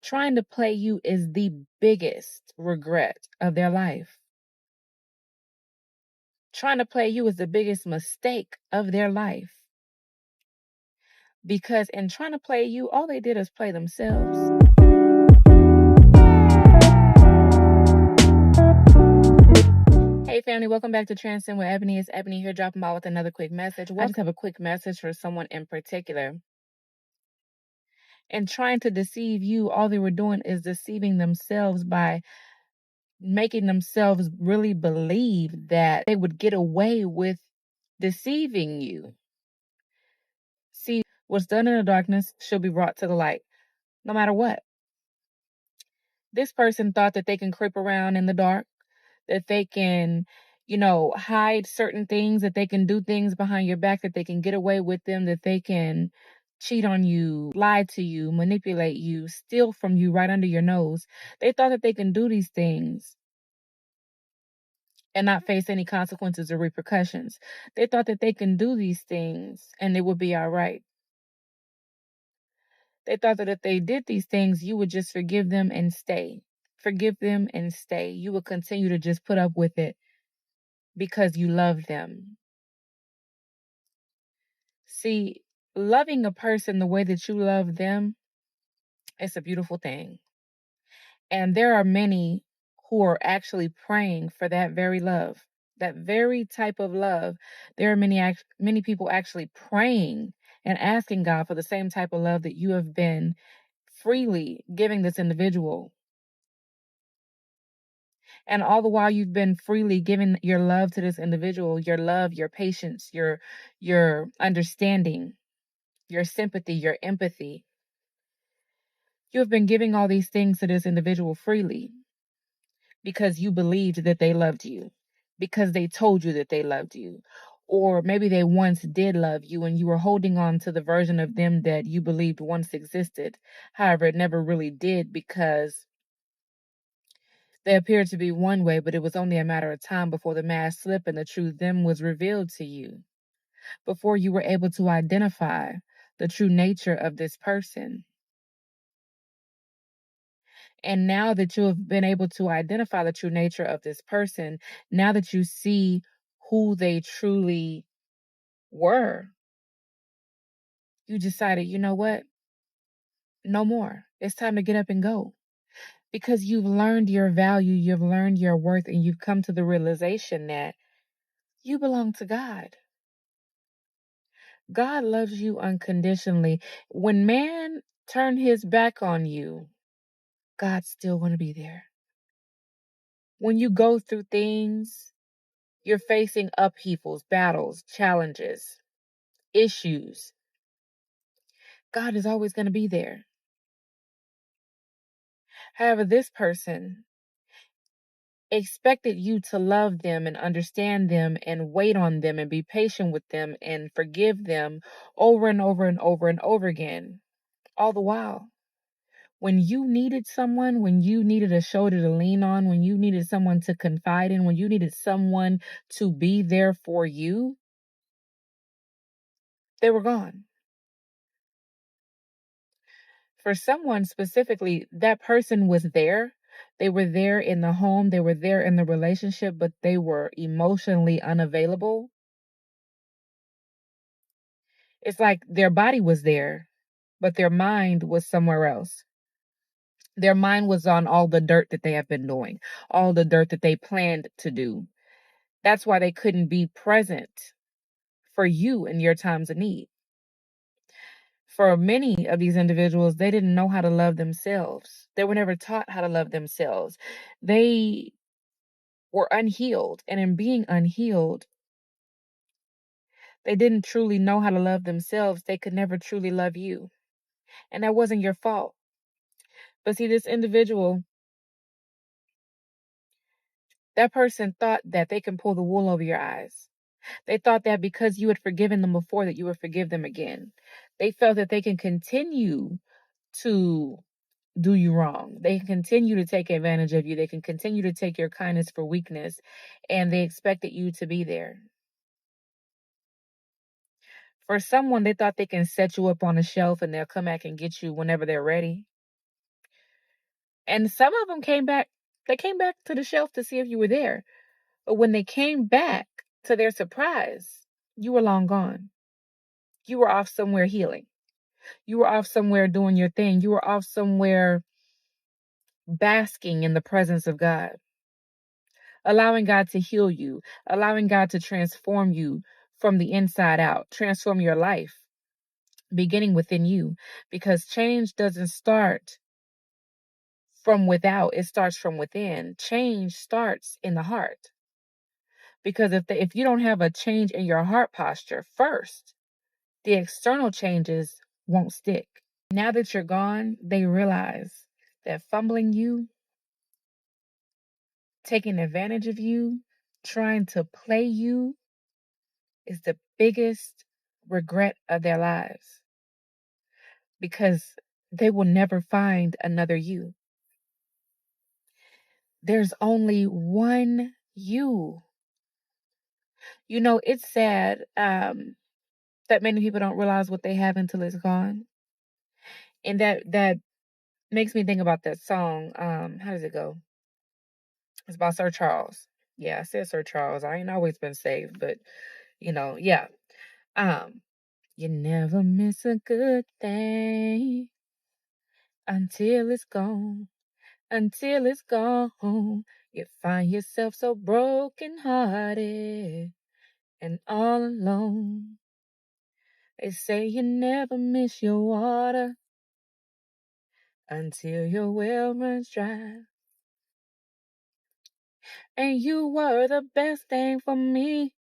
Trying to play you is the biggest regret of their life. Trying to play you is the biggest mistake of their life. Because in trying to play you, all they did is play themselves. Hey family, welcome back to Transcend with Ebony. It's Ebony here dropping by with another quick message. I just have a quick message for someone in particular. And trying to deceive you, all they were doing is deceiving themselves by making themselves really believe that they would get away with deceiving you. See, what's done in the darkness shall be brought to the light, no matter what. This person thought that they can creep around in the dark, that they can, hide certain things, that they can do things behind your back, that they can get away with them, that they can cheat on you, lie to you, manipulate you, steal from you right under your nose. They thought that they can do these things and not face any consequences or repercussions. They thought that they can do these things and it would be all right. They thought that if they did these things, you would just forgive them and stay. Forgive them and stay. You would continue to just put up with it because you love them. See, loving a person the way that you love them, it's a beautiful thing. And there are many who are actually praying for that very love, that very type of love. There are many people actually praying and asking God for the same type of love that you have been freely giving this individual. And all the while you've been freely giving your love to this individual, your love, your patience, your understanding, your sympathy, your empathy. You have been giving all these things to this individual freely because you believed that they loved you, because they told you that they loved you. Or maybe they once did love you and you were holding on to the version of them that you believed once existed. However, it never really did because they appeared to be one way, but it was only a matter of time before the mask slipped and the true them was revealed to you, before you were able to identify the true nature of this person. And now that you have been able to identify the true nature of this person, now that you see who they truly were, you decided, you know what? No more. It's time to get up and go. Because you've learned your value, you've learned your worth, and you've come to the realization that you belong to God. God loves you unconditionally. When man turned his back on you, God's still going to be there. When you go through things, you're facing upheavals, battles, challenges, issues. God is always going to be there. However, this person expected you to love them and understand them and wait on them and be patient with them and forgive them over and over and over and over again. All the while, when you needed someone, when you needed a shoulder to lean on, when you needed someone to confide in, when you needed someone to be there for you, they were gone. For someone specifically, that person was there. They were there in the home, they were there in the relationship, but they were emotionally unavailable. It's like their body was there, but their mind was somewhere else. Their mind was on all the dirt that they have been doing, all the dirt that they planned to do. That's why they couldn't be present for you in your times of need. For many of these individuals, they didn't know how to love themselves. They were never taught how to love themselves. They were unhealed. And in being unhealed, they didn't truly know how to love themselves. They could never truly love you. And that wasn't your fault. But see, this individual, that person thought that they can pull the wool over your eyes. They thought that because you had forgiven them before, that you would forgive them again. They felt that they can continue to do you wrong. They can continue to take advantage of you. They can continue to take your kindness for weakness, and they expected you to be there. For someone, they thought they can set you up on a shelf and they'll come back and get you whenever they're ready. And some of them came back. They came back to the shelf to see if you were there. But when they came back, to their surprise, you were long gone. You were off somewhere healing. You were off somewhere doing your thing. You were off somewhere basking in the presence of God, allowing God to heal you, allowing God to transform you from the inside out, transform your life, beginning within you. Because change doesn't start from without, it starts from within. Change starts in the heart. Because if you don't have a change in your heart posture first, the external changes won't stick. Now that you're gone, they realize that fumbling you, taking advantage of you, trying to play you is the biggest regret of their lives, because they will never find another you. There's only one you. You know, it's sad that many people don't realize what they have until it's gone. And that makes me think about that song. How does it go? It's about Sir Charles. Yeah, I said Sir Charles. I ain't always been saved, but yeah. Um, you never miss a good thing until it's gone. Until it's gone. You find yourself so broken hearted and all alone. They say you never miss your water until your well runs dry. And you were the best thing for me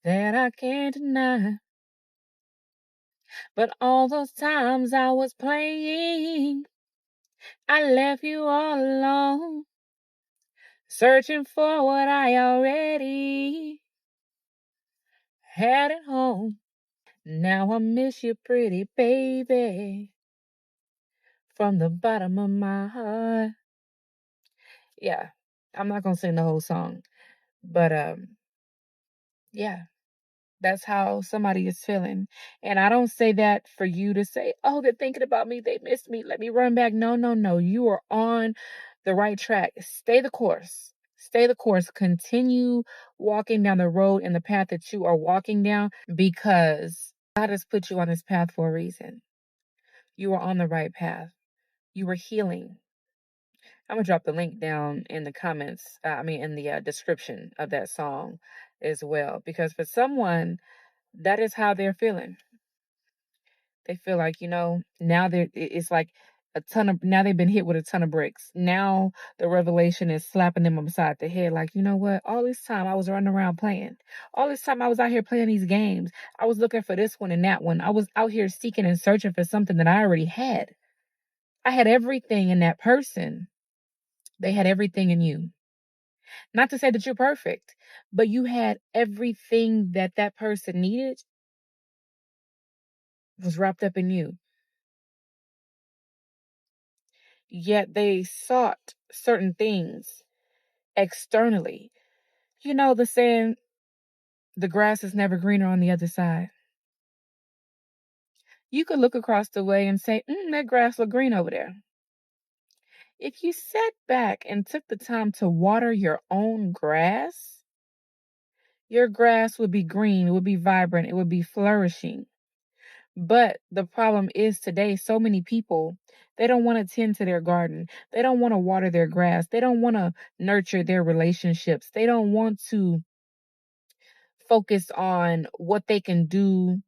that I can't deny. But all those times I was playing, I left you all alone, searching for what I already had at home. Now I miss you, pretty baby, from the bottom of my heart. Yeah, I'm not gonna sing the whole song, but yeah, that's how somebody is feeling. And I don't say that for you to say, oh, they're thinking about me, they missed me, let me run back. No, no, no. You are on the right track. Stay the course. Stay the course. Continue walking down the road and the path that you are walking down, because God has put you on this path for a reason. You are on the right path. You are healing. I'm gonna drop the link down in the comments. In the description of that song as well, because for someone, that is how they're feeling. They feel like, now it's like now they've been hit with a ton of bricks. Now the revelation is slapping them upside the head. Like, you know what? All this time I was running around playing. All this time I was out here playing these games. I was looking for this one and that one. I was out here seeking and searching for something that I already had. I had everything in that person. They had everything in you. Not to say that you're perfect, but you had everything that that person needed was wrapped up in you. Yet they sought certain things externally. You know the saying, the grass is never greener on the other side. You could look across the way and say, that grass look green over there. If you sat back and took the time to water your own grass, your grass would be green, it would be vibrant, it would be flourishing. But the problem is today, so many people, they don't want to tend to their garden. They don't want to water their grass. They don't want to nurture their relationships. They don't want to focus on what they can do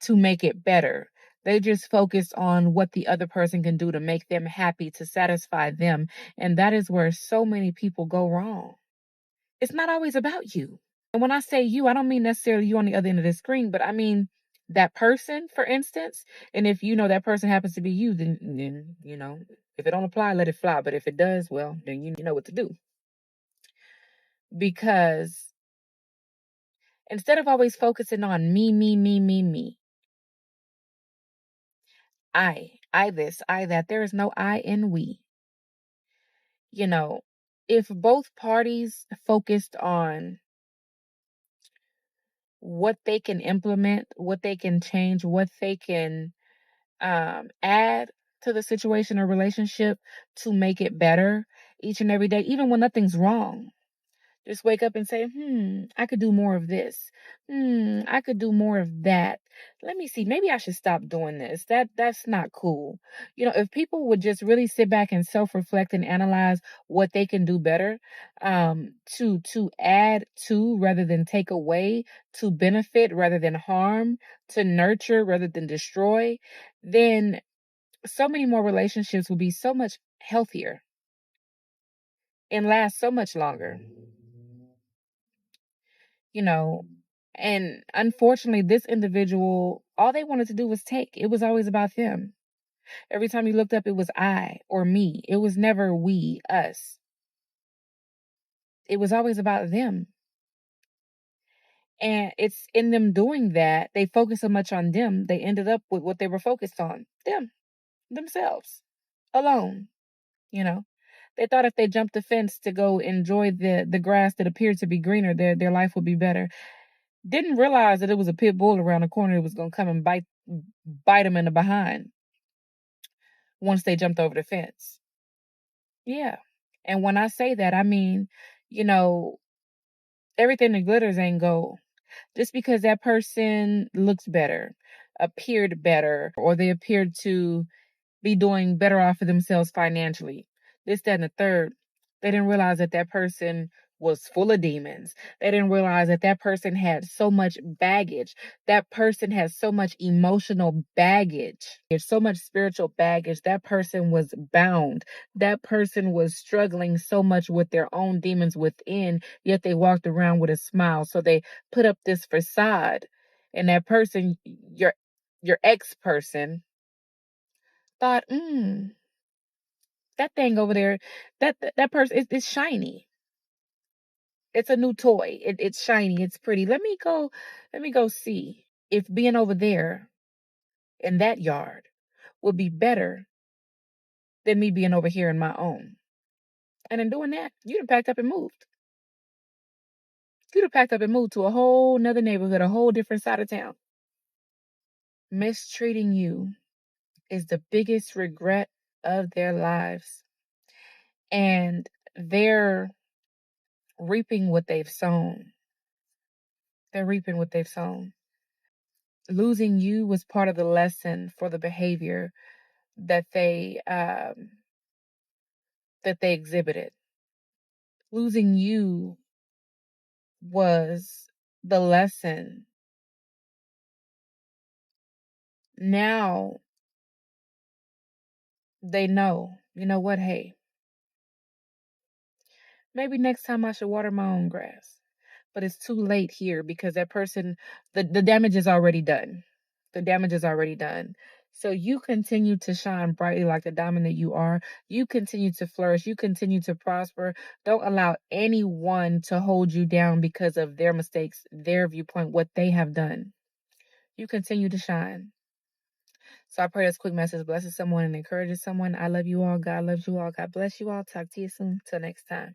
to make it better. They just focus on what the other person can do to make them happy, to satisfy them. And that is where so many people go wrong. It's not always about you. And when I say you, I don't mean necessarily you on the other end of the screen, but I mean that person, for instance. And if that person happens to be you, then if it don't apply, let it fly. But if it does, well, then you know what to do. Because instead of always focusing on me, me, me, me, me, I this, I that, there is no I in we. If both parties focused on what they can implement, what they can change, what they can add, to the situation or relationship to make it better each and every day, even when nothing's wrong. Just wake up and say, I could do more of this. I could do more of that. Let me see. Maybe I should stop doing this. That's not cool. If people would just really sit back and self-reflect and analyze what they can do better, to add to rather than take away, to benefit rather than harm, to nurture rather than destroy, then so many more relationships will be so much healthier and last so much longer. you know. And unfortunately, this individual, all they wanted to do was take. It was always about them. Every time you looked up, it was I or me. It was never we, us. It was always about them. And it's in them doing that, they focused so much on them, they ended up with what they were focused on. Themselves, alone, you know. They thought if they jumped the fence to go enjoy the grass that appeared to be greener, their life would be better. Didn't realize that it was a pit bull around the corner that was going to come and bite them in the behind once they jumped over the fence. Yeah. And when I say that, I mean, you know, everything that glitters ain't gold. Just because that person looks better, appeared better, or they appeared to be doing better off for themselves financially, this, that, and the third, they didn't realize that that person was full of demons. They didn't realize that that person had so much baggage. That person has so much emotional baggage. There's so much spiritual baggage. That person was bound. That person was struggling so much with their own demons within, yet they walked around with a smile. So they put up this facade, and that person, your ex person, thought, that thing over there, that person is shiny. It's a new toy. It's shiny. It's pretty. Let me go see if being over there in that yard would be better than me being over here in my own. And in doing that, you'd have packed up and moved. You'd have packed up and moved to a whole nother neighborhood, a whole different side of town. Mistreating you is the biggest regret of their lives. And they're reaping what they've sown. They're reaping what they've sown. Losing you was part of the lesson for the behavior that they exhibited. Losing you was the lesson. Now they know. You know what? Hey, maybe next time I should water my own grass. But it's too late here because that person, the damage is already done. The damage is already done. So you continue to shine brightly like the diamond that you are. You continue to flourish. You continue to prosper. Don't allow anyone to hold you down because of their mistakes, their viewpoint, what they have done. You continue to shine. So I pray this quick message blesses someone and encourages someone. I love you all. God loves you all. God bless you all. Talk to you soon. Till next time.